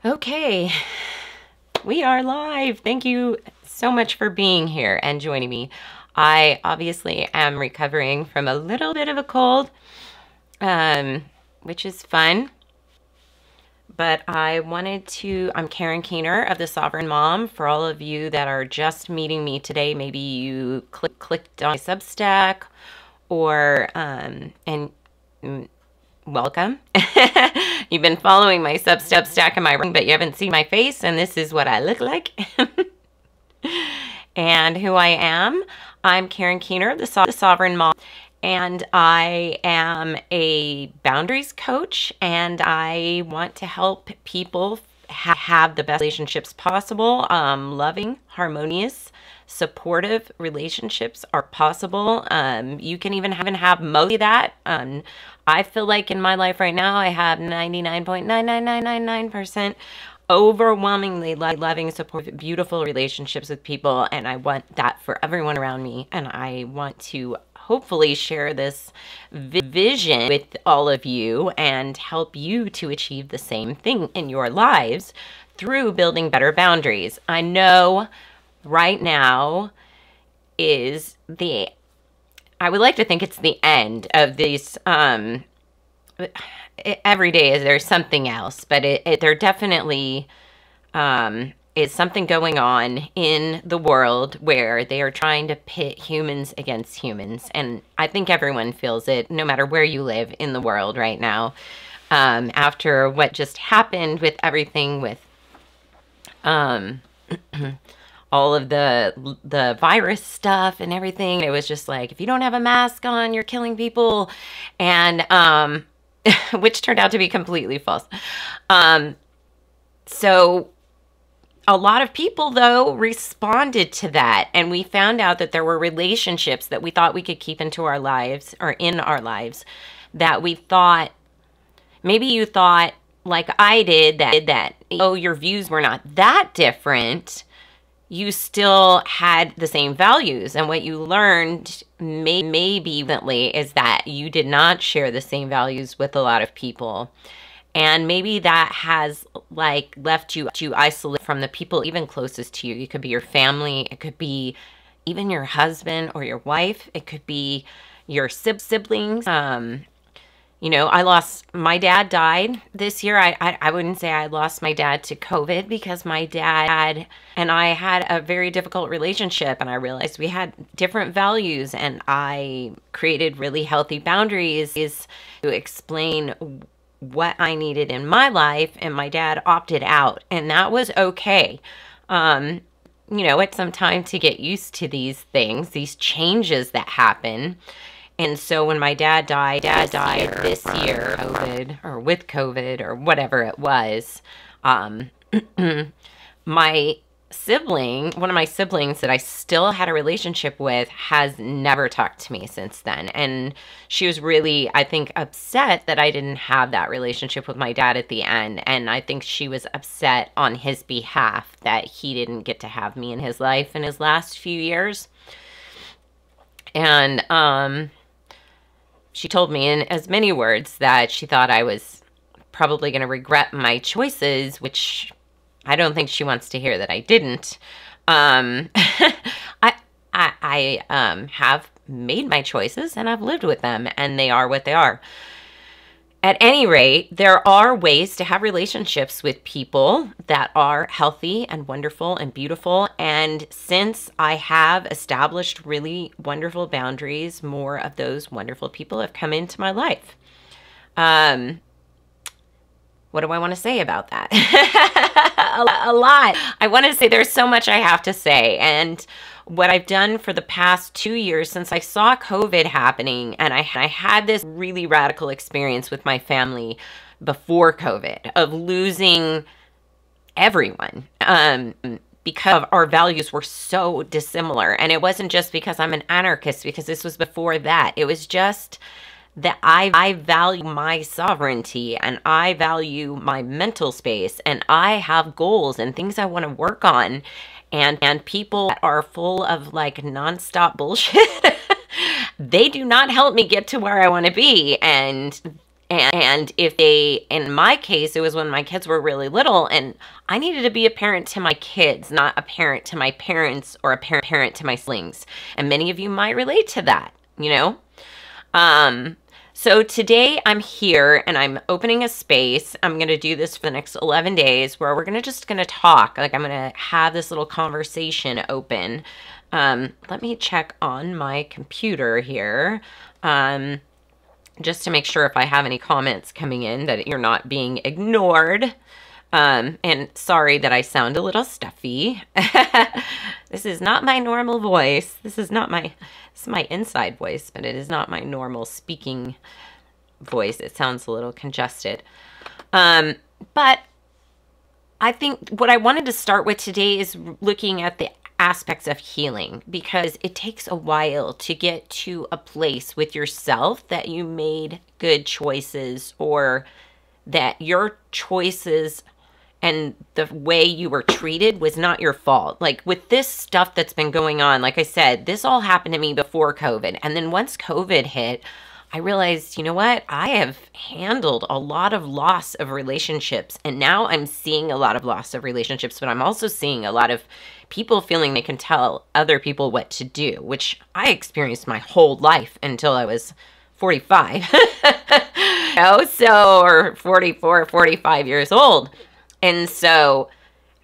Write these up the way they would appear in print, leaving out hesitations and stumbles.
Okay, we are live. Thank you so much for being here and joining me. I obviously am recovering from a little bit of a cold, which is fun. But I'm Karen Keener of The Sovereign Mom. For all of you that are just meeting me today, maybe you clicked on my Substack or, welcome. You've been following my Substack and my ring, but you haven't seen my face, and this is what I look like. And who I am. I'm Karen Keener, the Sovereign Mom, and I am a boundaries coach, and I want to help people have the best relationships possible. Loving, harmonious, supportive relationships are possible. You can even have most of that. I feel like in my life right now, I have 99.99999% overwhelmingly loving, supportive, beautiful relationships with people, and I want that for everyone around me. And I want to hopefully share this vision with all of you and help you to achieve the same thing in your lives through building better boundaries. I know right now I would like to think it's the end of these, every day there's something else, but there definitely is something going on in the world where they are trying to pit humans against humans. And I think everyone feels it, no matter where you live in the world right now. After what just happened with everything with all of the virus stuff and everything, it was just like, if you don't have a mask on, you're killing people. And which turned out to be completely false. So a lot of people, though, responded to that, and we found out that there were relationships that we thought we could keep into our lives, or in our lives, that we thought, maybe you thought, like I did, that oh, your views were not that different. You still had the same values, and what you learned maybe is that you did not share the same values with a lot of people, and maybe that has like left you isolated from the people even closest to you. It could be your family, it could be even your husband or your wife, it could be your siblings. You know, my dad died this year. I wouldn't say I lost my dad to COVID, because my dad and I had a very difficult relationship, and I realized we had different values, and I created really healthy boundaries to explain what I needed in my life, and my dad opted out, and that was okay. You know, it's some time to get used to these things, these changes that happen. And so when my dad died this year, with COVID or whatever it was, my sibling, one of my siblings that I still had a relationship with, has never talked to me since then. And she was really, I think, upset that I didn't have that relationship with my dad at the end. And I think she was upset on his behalf that he didn't get to have me in his life in his last few years. And, she told me in as many words that she thought I was probably going to regret my choices, which I don't think she wants to hear that I didn't. I have made my choices, and I've lived with them, and they are what they are. At any rate, there are ways to have relationships with people that are healthy and wonderful and beautiful. And since I have established really wonderful boundaries, more of those wonderful people have come into my life. What do I want to say about that? A lot. I want to say there's so much I have to say. And what I've done for the past 2 years since I saw COVID happening, and I had this really radical experience with my family before COVID of losing everyone, because our values were so dissimilar. And it wasn't just because I'm an anarchist, because this was before that. It was just that I value my sovereignty, and I value my mental space, and I have goals and things I want to work on. And people that are full of like nonstop bullshit, they do not help me get to where I want to be. And And if they, in my case, it was when my kids were really little, and I needed to be a parent to my kids, not a parent to my parents or a parent to my siblings. And many of you might relate to that, you know? So today I'm here and I'm opening a space. I'm going to do this for the next 11 days where we're just going to talk. Like, I'm going to have this little conversation open. Let me check on my computer here. Just to make sure if I have any comments coming in that you're not being ignored. And sorry that I sound a little stuffy. This is not my normal voice. This is my inside voice, but it is not my normal speaking voice. It sounds a little congested. But I think what I wanted to start with today is looking at the aspects of healing, because it takes a while to get to a place with yourself that you made good choices, or that your choices and the way you were treated was not your fault. Like, with this stuff that's been going on, like I said, this all happened to me before COVID. And then once COVID hit, I realized, you know what? I have handled a lot of loss of relationships, and now I'm seeing a lot of loss of relationships, but I'm also seeing a lot of people feeling they can tell other people what to do, which I experienced my whole life until I was 45, or 44, 45 years old. And so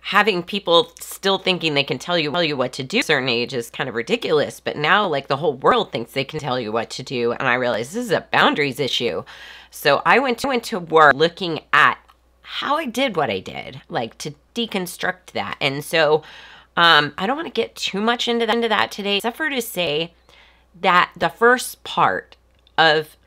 having people still thinking they can tell you what to do at a certain age is kind of ridiculous. But now, like, the whole world thinks they can tell you what to do. And I realized this is a boundaries issue. So I went to work looking at how I did what I did, like, to deconstruct that. And so I don't want to get too much into that today, except for to say that the first part of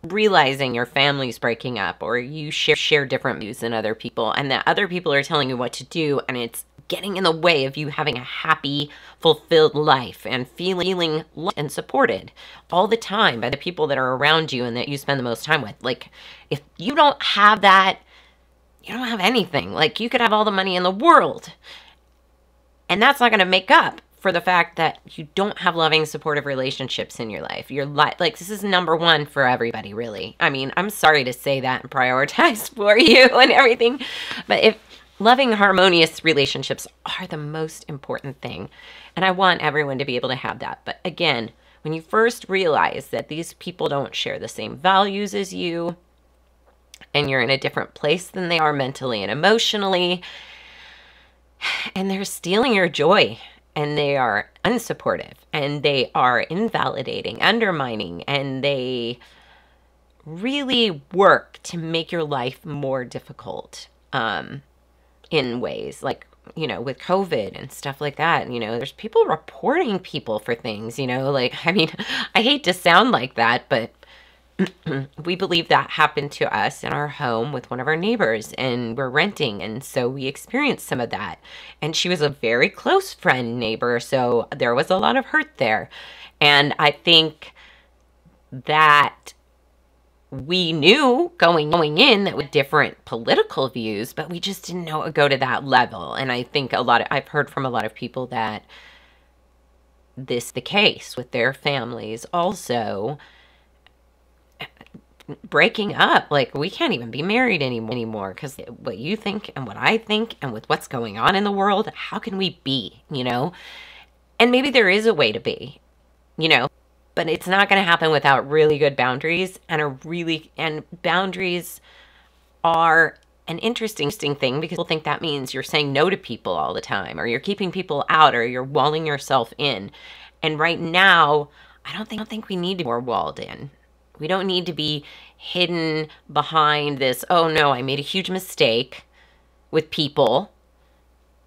realizing your family's breaking up, or you share different views than other people, and that other people are telling you what to do, and it's getting in the way of you having a happy, fulfilled life and feeling loved and supported all the time by the people that are around you and that you spend the most time with. Like, if you don't have that, you don't have anything. Like, you could have all the money in the world, and that's not going to make up for the fact that you don't have loving, supportive relationships in your life. Like, this is number one for everybody, really. I mean, I'm sorry to say that and prioritize for you and everything, but if loving, harmonious relationships are the most important thing, and I want everyone to be able to have that. But again, when you first realize that these people don't share the same values as you, and you're in a different place than they are mentally and emotionally, and they're stealing your joy, and they are unsupportive, and they are invalidating, undermining, and they really work to make your life more difficult in ways like, you know, with COVID and stuff like that. You know, there's people reporting people for things, you know, like, I mean, I hate to sound like that, but we believe that happened to us in our home with one of our neighbors, and we're renting, and so we experienced some of that. And she was a very close friend neighbor, so there was a lot of hurt there. And I think that we knew going in that with different political views, but we just didn't know it would go to that level. And I think I've heard from a lot of people that this is the case with their families also breaking up. Like, we can't even be married anymore because what you think and what I think, and with what's going on in the world, how can we be, you know? And maybe there is a way to be, you know, but it's not going to happen without really good boundaries, and boundaries are an interesting thing, because people think that means you're saying no to people all the time, or you're keeping people out, or you're walling yourself in. And right now, I don't think we need to be more walled in. We don't need to be hidden behind this, oh no, I made a huge mistake with people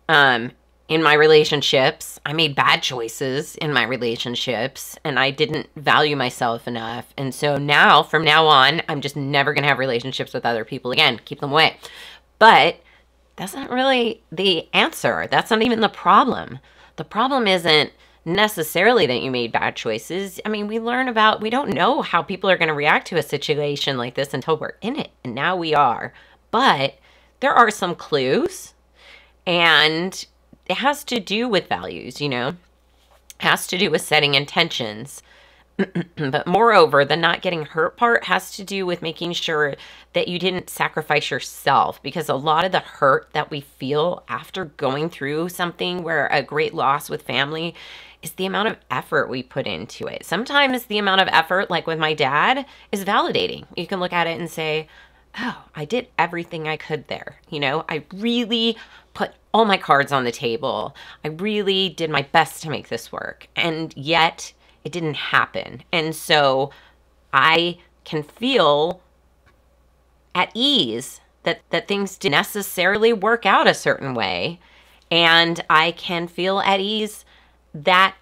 in my relationships. I made bad choices in my relationships, and I didn't value myself enough. And so now, from now on, I'm just never going to have relationships with other people again. Keep them away. But that's not really the answer. That's not even the problem. The problem isn't necessarily that you made bad choices. I mean, we don't know how people are going to react to a situation like this until we're in it. And now we are. But there are some clues, and it has to do with values, you know, it has to do with setting intentions. But moreover, the not getting hurt part has to do with making sure that you didn't sacrifice yourself, because a lot of the hurt that we feel after going through something where a great loss with family is the amount of effort we put into it. Sometimes the amount of effort, like with my dad, is validating. You can look at it and say, oh, I did everything I could there. You know, I really put all my cards on the table. I really did my best to make this work. And yet it didn't happen. And so I can feel at ease that things didn't necessarily work out a certain way. And I can feel at ease that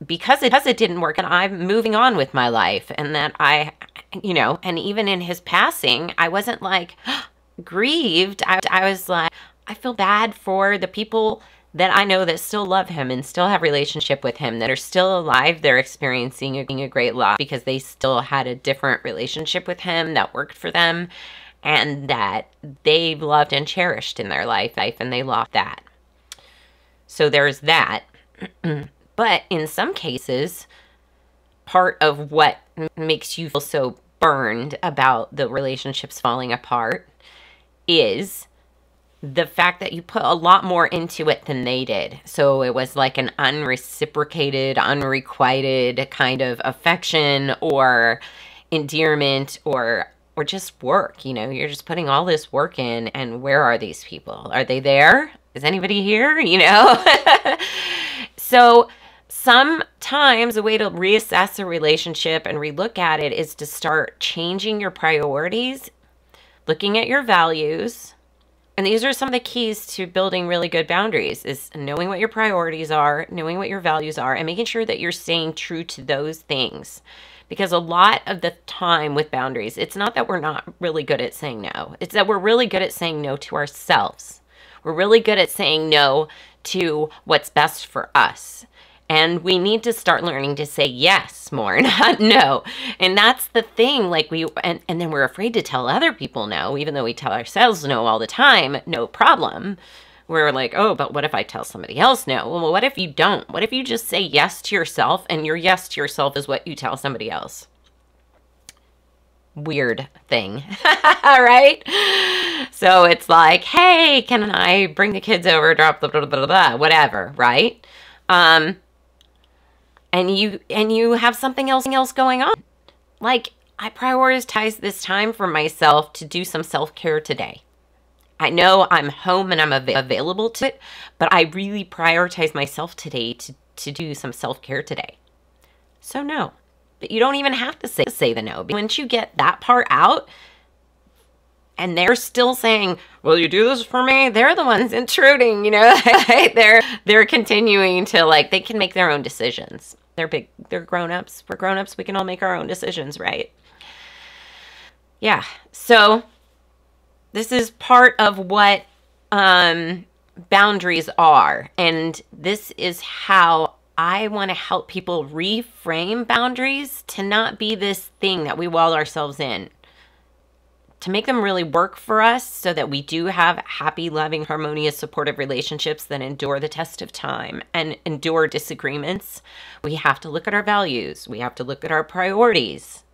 because it didn't work and I'm moving on with my life, and that and even in his passing, I wasn't like grieved. I was like, I feel bad for the people that I know that still love him and still have relationship with him, that are still alive. They're experiencing a great loss because they still had a different relationship with him that worked for them, and that they loved and cherished in their life, and they lost that. So there's that. But in some cases, part of what makes you feel so burned about the relationships falling apart is the fact that you put a lot more into it than they did. So it was like an unreciprocated, unrequited kind of affection or endearment or just work. You know, you're just putting all this work in, and where are these people? Are they there? Is anybody here? You know? So sometimes a way to reassess a relationship and relook at it is to start changing your priorities, looking at your values. And these are some of the keys to building really good boundaries, is knowing what your priorities are, knowing what your values are, and making sure that you're staying true to those things. Because a lot of the time with boundaries, it's not that we're not really good at saying no. It's that we're really good at saying no to ourselves. We're really good at saying no to what's best for us. And we need to start learning to say yes more, not no. And that's the thing, like and then we're afraid to tell other people no, even though we tell ourselves no all the time, no problem. We're like, oh, but what if I tell somebody else no? Well, what if you don't? What if you just say yes to yourself, and your yes to yourself is what you tell somebody else? Weird thing, right? So it's like, hey, can I bring the kids over, drop the blah, blah, blah, blah, whatever, right? And you have something else going on. Like, I prioritize this time for myself to do some self-care today. I know I'm home and I'm available to it, but I really prioritize myself today to do some self-care today. So no, but you don't even have to say the no. Once you get that part out, and they're still saying, will you do this for me? They're the ones intruding, you know? They're continuing to, like, they can make their own decisions. They're grown-ups. We're grown-ups. We can all make our own decisions, right? Yeah. So this is part of what boundaries are. And this is how I want to help people reframe boundaries to not be this thing that we wall ourselves in. To make them really work for us so that we do have happy, loving, harmonious, supportive relationships that endure the test of time and endure disagreements, we have to look at our values. We have to look at our priorities.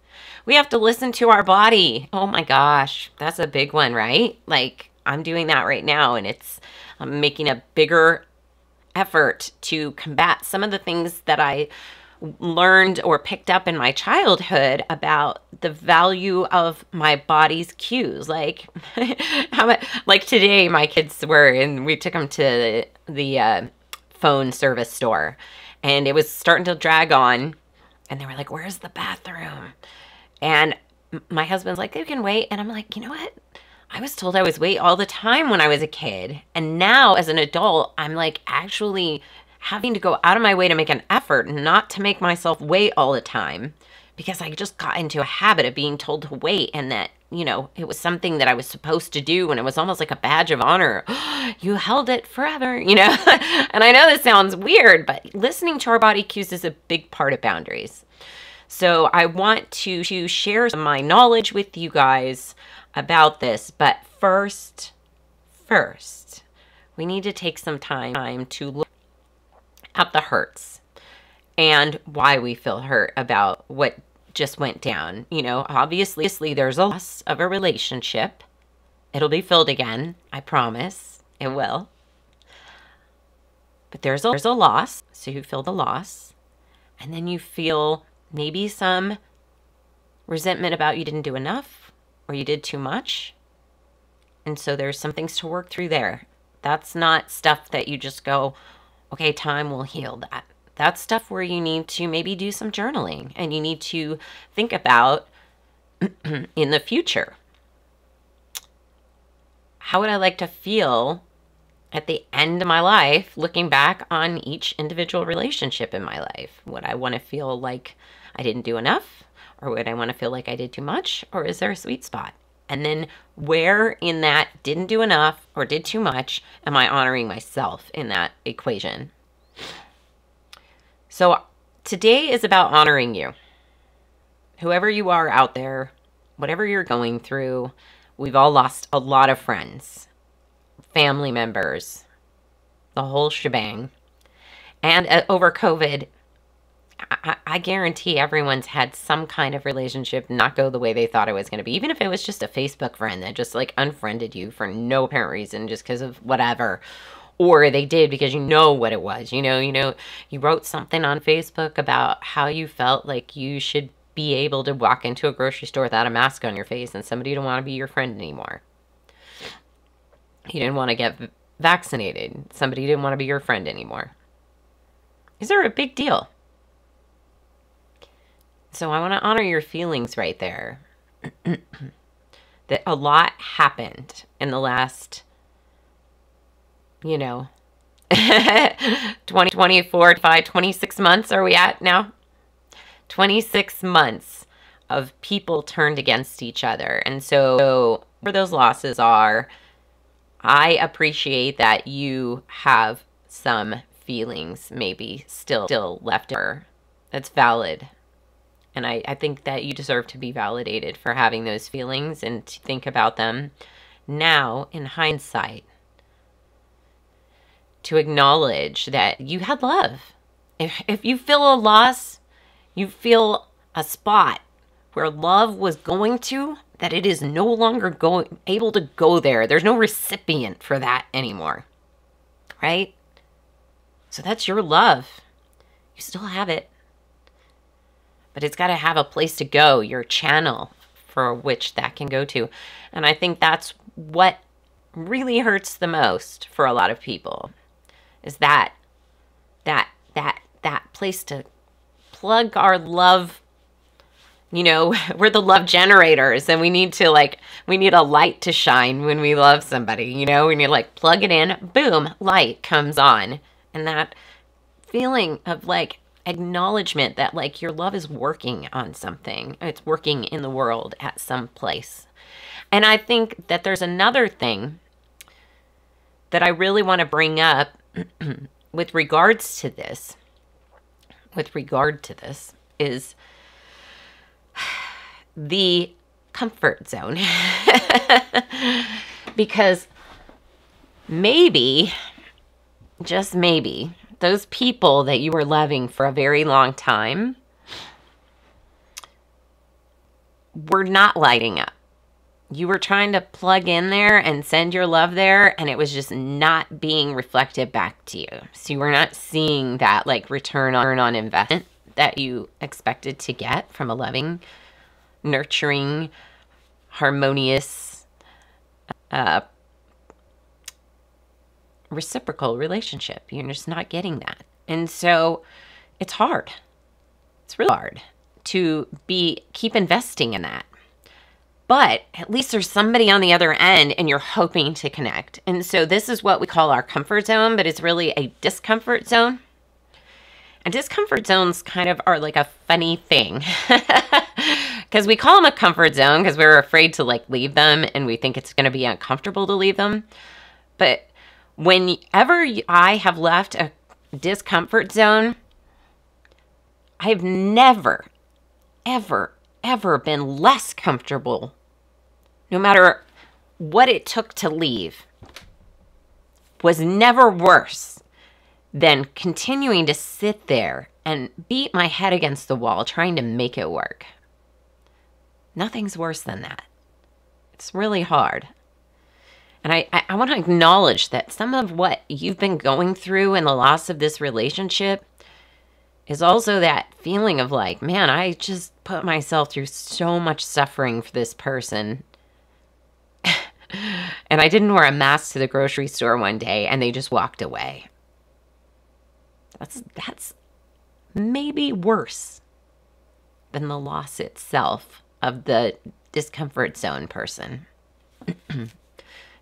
We have to listen to our body. Oh my gosh, that's a big one, right? Like, I'm doing that right now, and I'm making a bigger effort to combat some of the things that I learned or picked up in my childhood about the value of my body's cues. Like, like today, my kids we took them to the phone service store, and it was starting to drag on, and they were like, where's the bathroom? And my husband's like, you can wait. And I'm like, you know what? I was told I was wait all the time when I was a kid. And now as an adult, I'm like actually having to go out of my way to make an effort not to make myself wait all the time, because I just got into a habit of being told to wait, and that, you know, it was something that I was supposed to do, and it was almost like a badge of honor. You held it forever, you know? And I know this sounds weird, but listening to our body cues is a big part of boundaries. So I want to share some of my knowledge with you guys about this. But first, we need to take some time to look at the hurts and why we feel hurt about what just went down. You know, obviously there's a loss of a relationship. It'll be filled again. I promise it will. But there's a loss. So you feel the loss. And then you feel maybe some resentment about you didn't do enough or you did too much. And so there's some things to work through there. That's not stuff that you just go, okay, time will heal that. That's stuff where you need to maybe do some journaling and you need to think about in the future. How would I like to feel at the end of my life looking back on each individual relationship in my life? Would I want to feel like I didn't do enough? Or would I want to feel like I did too much? Or is there a sweet spot? And then where in that didn't do enough or did too much am I honoring myself in that equation? So today is about honoring you. Whoever you are out there, whatever you're going through, we've all lost a lot of friends, family members, the whole shebang. And over COVID, I guarantee everyone's had some kind of relationship not go the way they thought it was going to be. Even if it was just a Facebook friend that just like unfriended you for no apparent reason, just because of whatever. Or they did because you know what it was. You wrote something on Facebook about how you felt like you should be able to walk into a grocery store without a mask on your face and somebody didn't want to be your friend anymore. You didn't want to get vaccinated. Somebody didn't want to be your friend anymore. These are a big deal. So I want to honor your feelings right there. That a lot happened in the last, 20, 24, 25, 26 months are we at now? 26 months of people turned against each other. And so where those losses are, I appreciate that you have some feelings maybe still left over. That's valid. And I think that you deserve to be validated for having those feelings and to think about them now in hindsight. To acknowledge that you had love. If you feel a loss, you feel a spot where love was going to, that it is no longer able to go there. There's no recipient for that anymore. Right? So that's your love. You still have it. But it's got to have a place to go, your channel for which that can go to. And I think that's what really hurts the most for a lot of people, is that place to plug our love. We're the love generators, and we need a light to shine when we love somebody, when you plug it in, boom, light comes on. And that feeling of acknowledgement that your love is working on something. It's working in the world at some place. And I think that there's another thing that I really want to bring up with regard to this is the comfort zone. Because maybe, just maybe, those people that you were loving for a very long time were not lighting up. You were trying to plug in there and send your love there, and it was just not being reflected back to you. So you were not seeing that return on investment that you expected to get from a loving, nurturing, harmonious, reciprocal relationship. You're just not getting that. And so it's hard. It's really hard to keep investing in that. But at least there's somebody on the other end and you're hoping to connect. And so this is what we call our comfort zone, but it's really a discomfort zone. And discomfort zones kind of are a funny thing. Because we call them a comfort zone because we're afraid to leave them and we think it's going to be uncomfortable to leave them. But whenever I have left a discomfort zone, I've never, ever, ever been less comfortable, no matter what it took to leave, was never worse than continuing to sit there and beat my head against the wall trying to make it work. Nothing's worse than that. It's really hard. And I want to acknowledge that some of what you've been going through in the loss of this relationship is also that feeling of like, man, I just put myself through so much suffering for this person. And I didn't wear a mask to the grocery store one day and they just walked away. That's maybe worse than the loss itself of the discomfort zone person.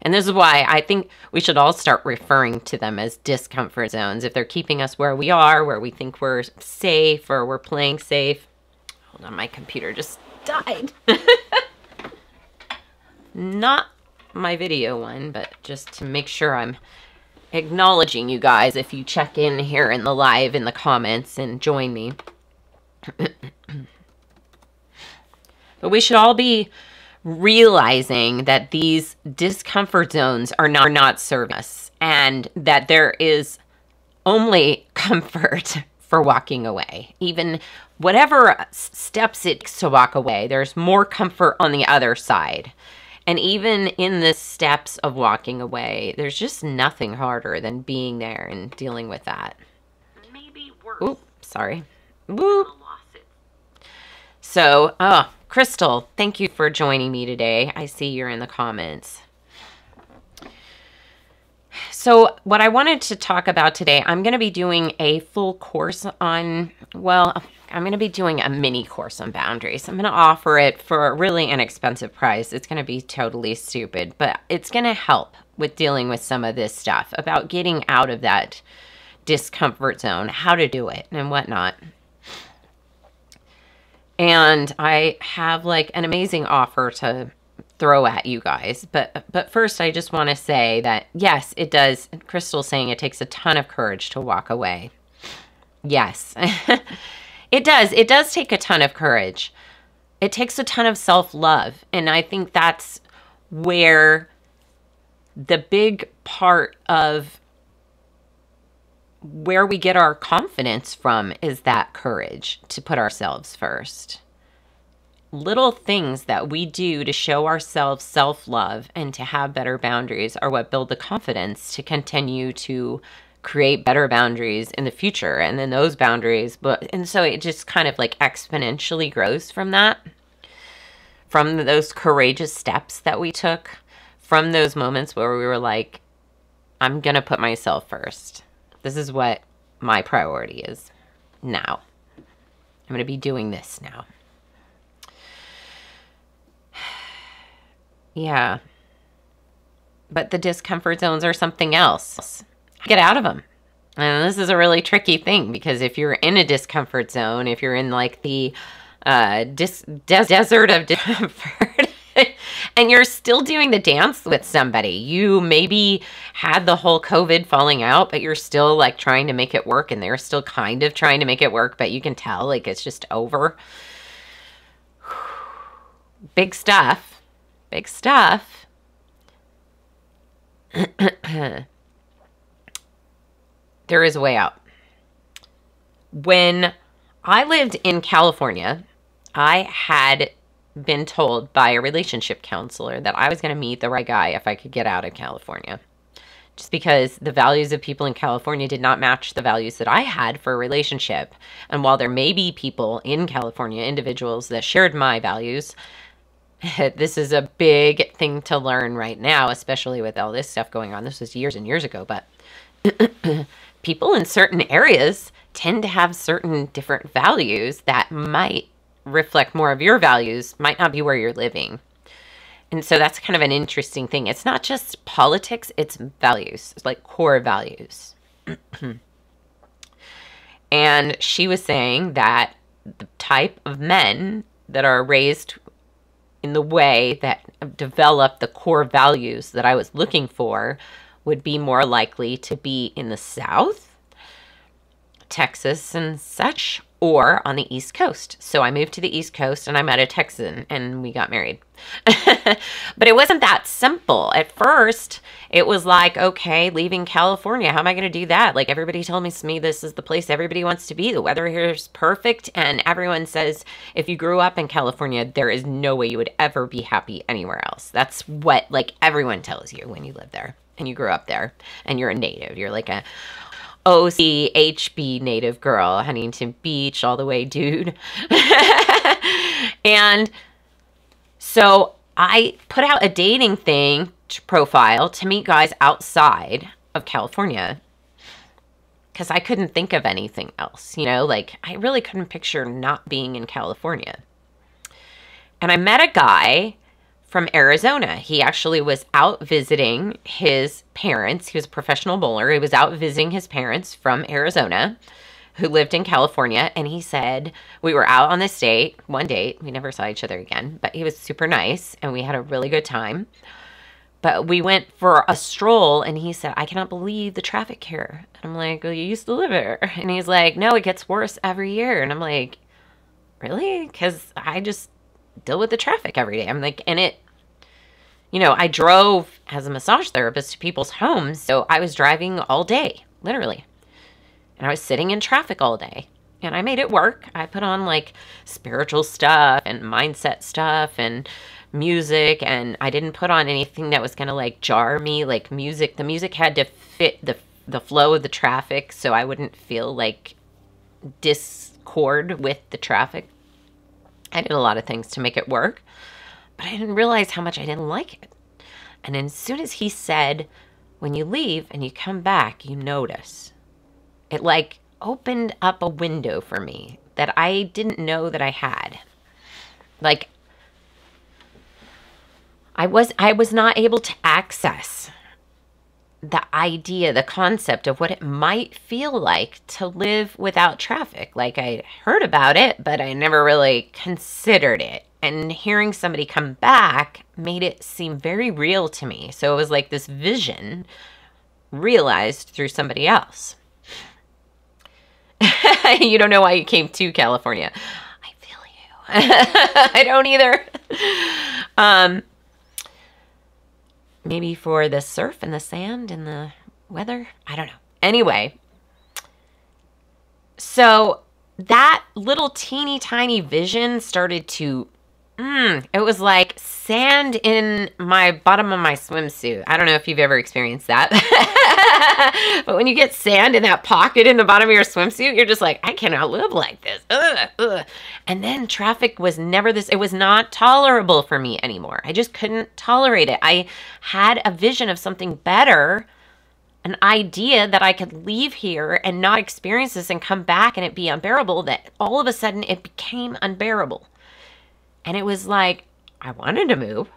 And this is why I think we should all start referring to them as discomfort zones. If they're keeping us where we are, where we think we're safe or we're playing safe. Hold on, my computer just died. Not my video one, but just to make sure I'm acknowledging you guys if you check in here in the live in the comments and join me. But we should all be realizing that these discomfort zones are not serving us, and that there is only comfort for walking away. Even whatever steps it takes to walk away, there's more comfort on the other side. And even in the steps of walking away, there's just nothing harder than being there and dealing with that. Maybe worse. Oop, sorry. Whoop. So, Crystal, thank you for joining me today. I see you're in the comments. So what I wanted to talk about today, I'm going to be doing a full course on, well, I'm going to be doing a mini course on boundaries. I'm going to offer it for a really inexpensive price. It's going to be totally stupid, but it's going to help with dealing with some of this stuff about getting out of that discomfort zone, how to do it and whatnot. And I have like an amazing offer to throw at you guys. But first, I just want to say that, yes, it does. Crystal's saying it takes a ton of courage to walk away. Yes, it does. It does take a ton of courage. It takes a ton of self-love. And I think that's where the big part of where we get our confidence from is that courage to put ourselves first. Little things that we do to show ourselves self-love and to have better boundaries are what build the confidence to continue to create better boundaries in the future. And then those boundaries, and so it just kind of like exponentially grows from that, from those courageous steps that we took, from those moments where we were like, I'm going to put myself first. This is what my priority is now. I'm going to be doing this now. Yeah. But the discomfort zones are something else. Get out of them. And this is a really tricky thing, because if you're in a discomfort zone, if you're in like the desert of discomfort, and you're still doing the dance with somebody, you maybe had the whole COVID falling out, but you're still like trying to make it work, and they're still kind of trying to make it work, but you can tell like it's just over. Big stuff. Big stuff. There is a way out. When I lived in California, I had been told by a relationship counselor that I was going to meet the right guy if I could get out of California. Just because the values of people in California did not match the values that I had for a relationship. And while there may be people in California, individuals that shared my values, this is a big thing to learn right now, especially with all this stuff going on. This was years and years ago, but people in certain areas tend to have certain different values that might reflect more of your values, might not be where you're living. And so that's kind of an interesting thing. It's not just politics, it's values. It's like core values. And she was saying that the type of men that are raised in the way that develop the core values that I was looking for would be more likely to be in the South, Texas and such, or on the East Coast. So I moved to the East Coast and I met a Texan and we got married. But it wasn't that simple. At first, it was like, okay, leaving California, how am I going to do that? Like, everybody told me this is the place everybody wants to be. The weather here is perfect. And everyone says if you grew up in California, there is no way you would ever be happy anywhere else. That's what, like, everyone tells you when you live there and you grew up there and you're a native. You're like a OCHB native girl, Huntington Beach all the way, dude. And so I put out a dating profile to meet guys outside of California because I couldn't think of anything else, you know, like I really couldn't picture not being in California. And I met a guy from Arizona. He actually was out visiting his parents. He was a professional bowler. He was out visiting his parents from Arizona who lived in California. And he said, we were out on this date, one date. We never saw each other again, but he was super nice and we had a really good time. But we went for a stroll and he said, I cannot believe the traffic here. And I'm like, well, you used to live here. And he's like, no, it gets worse every year. And I'm like, really? Because I just deal with the traffic every day. I'm like, and it, you know, I drove as a massage therapist to people's homes. So I was driving all day, literally. And I was sitting in traffic all day. And I made it work. I put on like spiritual stuff and mindset stuff and music. And I didn't put on anything that was going to like jar me, like music. The music had to fit the flow of the traffic so I wouldn't feel like discord with the traffic. I did a lot of things to make it work, but I didn't realize how much I didn't like it. And as soon as he said, when you leave and you come back, you notice, it like opened up a window for me that I didn't know that I had. Like, I was not able to access the idea, the concept of what it might feel like to live without traffic. Like, I heard about it, but I never really considered it. And hearing somebody come back made it seem very real to me. So it was like this vision realized through somebody else. You don't know why you came to California. I feel you. I don't either. Maybe for the surf and the sand and the weather. I don't know. Anyway, so that little teeny tiny vision started to, it was like sand in my bottom of my swimsuit. I don't know if you've ever experienced that. But when you get sand in that pocket in the bottom of your swimsuit, you're just like, I cannot live like this. Ugh, ugh. And then traffic was never this. It was not tolerable for me anymore. I just couldn't tolerate it. I had a vision of something better, an idea that I could leave here and not experience this and come back and it be unbearable, that all of a sudden it became unbearable. And it was like, I wanted to move,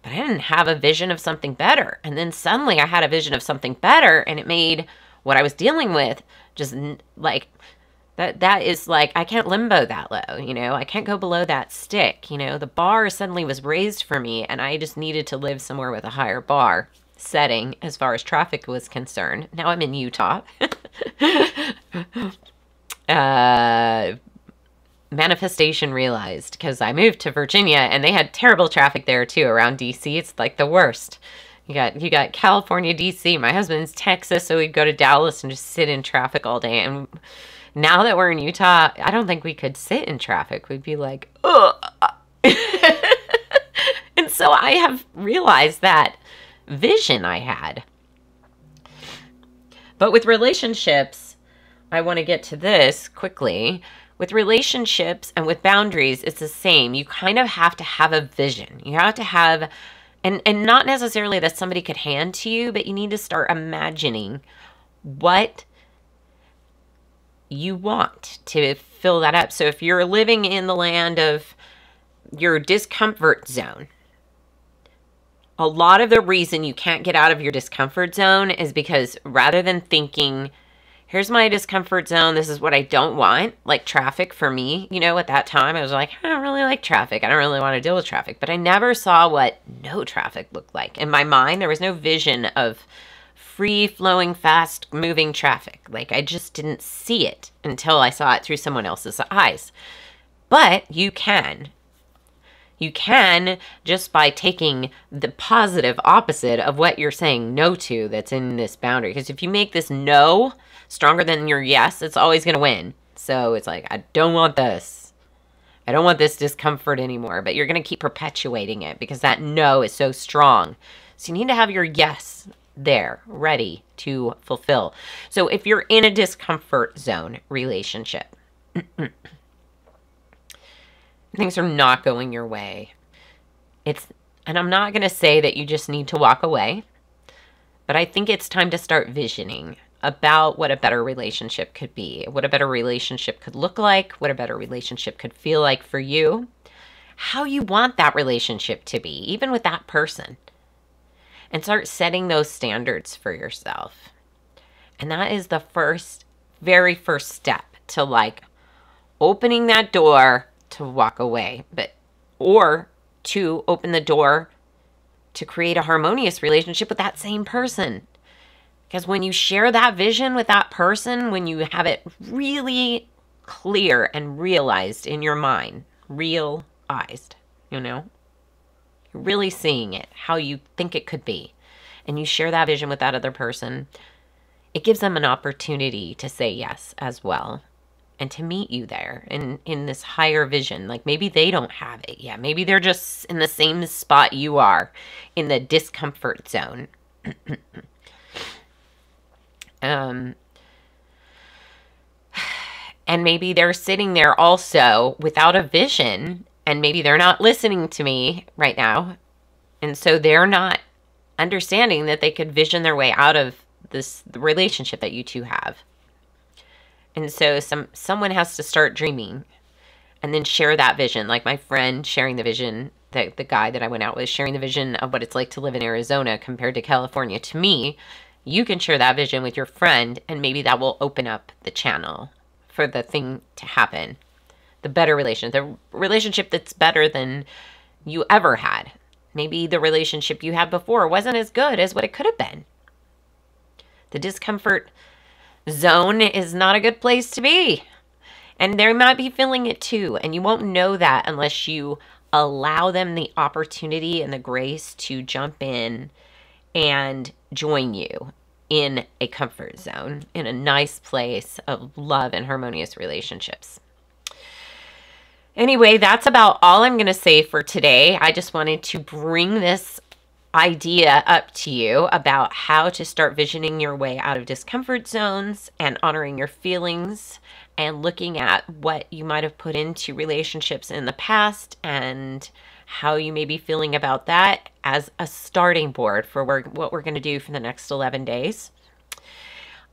but I didn't have a vision of something better. And then suddenly I had a vision of something better, and it made what I was dealing with just like, that is like, I can't limbo that low, you know? I can't go below that stick, you know? The bar suddenly was raised for me, and I just needed to live somewhere with a higher bar setting as far as traffic was concerned. Now I'm in Utah. Manifestation realized, because I moved to Virginia and they had terrible traffic there too around DC. It's like the worst. You got California, DC. My husband's Texas, so we'd go to Dallas and just sit in traffic all day. And now that we're in Utah, I don't think we could sit in traffic. We'd be like, ugh. And so I have realized that vision I had. But with relationships, I want to get to this quickly. With relationships and with boundaries, it's the same. You kind of have to have a vision. You have to have, and not necessarily that somebody could hand to you, but you need to start imagining what you want to fill that up. So if you're living in the land of your discomfort zone, a lot of the reason you can't get out of your discomfort zone is because rather than thinking, here's my discomfort zone, this is what I don't want, like traffic for me, you know, at that time, I was like, I don't really like traffic. I don't really want to deal with traffic. But I never saw what no traffic looked like. In my mind, there was no vision of free-flowing, fast-moving traffic. Like, I just didn't see it until I saw it through someone else's eyes. But you can. You can, just by taking the positive opposite of what you're saying no to that's in this boundary. Because if you make this no stronger than your yes, it's always going to win. So it's like, I don't want this. I don't want this discomfort anymore. But you're going to keep perpetuating it because that no is so strong. So you need to have your yes there, ready to fulfill. So if you're in a discomfort zone relationship, things are not going your way. And I'm not going to say that you just need to walk away, but I think it's time to start visioning about what a better relationship could be, what a better relationship could look like, what a better relationship could feel like for you, how you want that relationship to be, even with that person, and start setting those standards for yourself. And that is the very first step to like opening that door to walk away, or to open the door to create a harmonious relationship with that same person. Because when you share that vision with that person, when you have it really clear and realized in your mind, realized, you're really seeing it, how you think it could be, and you share that vision with that other person, it gives them an opportunity to say yes as well. And to meet you there in this higher vision. Like maybe they don't have it yet. Maybe they're just in the same spot you are in the discomfort zone. And maybe they're sitting there also without a vision. And maybe they're not listening to me right now. And so they're not understanding that they could vision their way out of the relationship that you two have. And so someone has to start dreaming and then share that vision. Like my friend sharing the vision, the guy that I went out with, sharing the vision of what it's like to live in Arizona compared to California. To me, you can share that vision with your friend, and maybe that will open up the channel for the thing to happen. The better relationship, the relationship that's better than you ever had. Maybe the relationship you had before wasn't as good as what it could have been. The discomfort zone is not a good place to be. And they might be feeling it too. And you won't know that unless you allow them the opportunity and the grace to jump in and join you in a comfort zone, in a nice place of love and harmonious relationships. Anyway, that's about all I'm going to say for today. I just wanted to bring this idea up to you about how to start visioning your way out of discomfort zones and honoring your feelings and looking at what you might have put into relationships in the past and how you may be feeling about that as a starting board for what we're going to do for the next 11 days.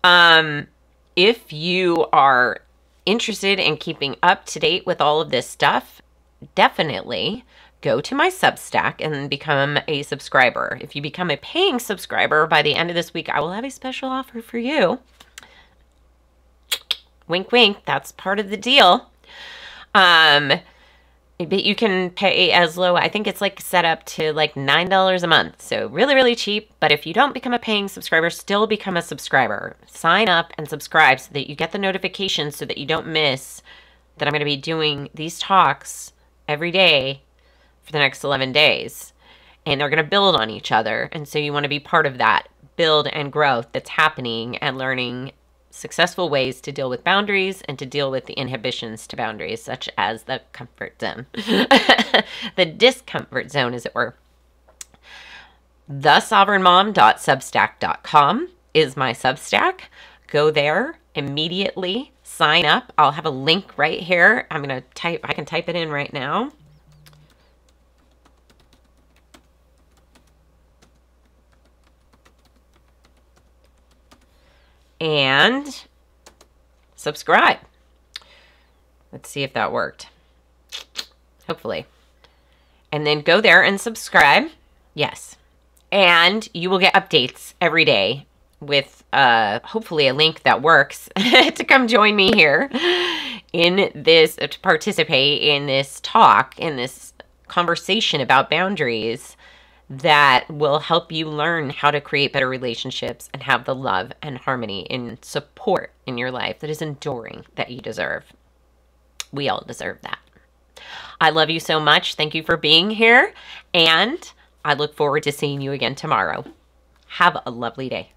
If you are interested in keeping up to date with all of this stuff, definitely go to my Substack and become a subscriber. If you become a paying subscriber by the end of this week, I will have a special offer for you. Wink, wink. That's part of the deal. But you can pay as low, I think it's like set up to like $9 a month. So really, really cheap. But if you don't become a paying subscriber, still become a subscriber. Sign up and subscribe so that you get the notifications so that you don't miss that I'm going to be doing these talks every day for the next 11 days. And they're going to build on each other. And so you want to be part of that build and growth that's happening and learning successful ways to deal with boundaries and to deal with the inhibitions to boundaries, such as the comfort zone. The discomfort zone, as it were. thesovereignmom.substack.com is my Substack. Go there immediately. Sign up. I'll have a link right here. I can type it in right now. And subscribe. Let's see if that worked. Hopefully. And then go there and subscribe. Yes. And you will get updates every day with hopefully a link that works to come join me here in this, to participate in this talk, in this conversation about boundaries that will help you learn how to create better relationships and have the love and harmony and support in your life that is enduring that you deserve. We all deserve that. I love you so much. Thank you for being here, and I look forward to seeing you again tomorrow. Have a lovely day.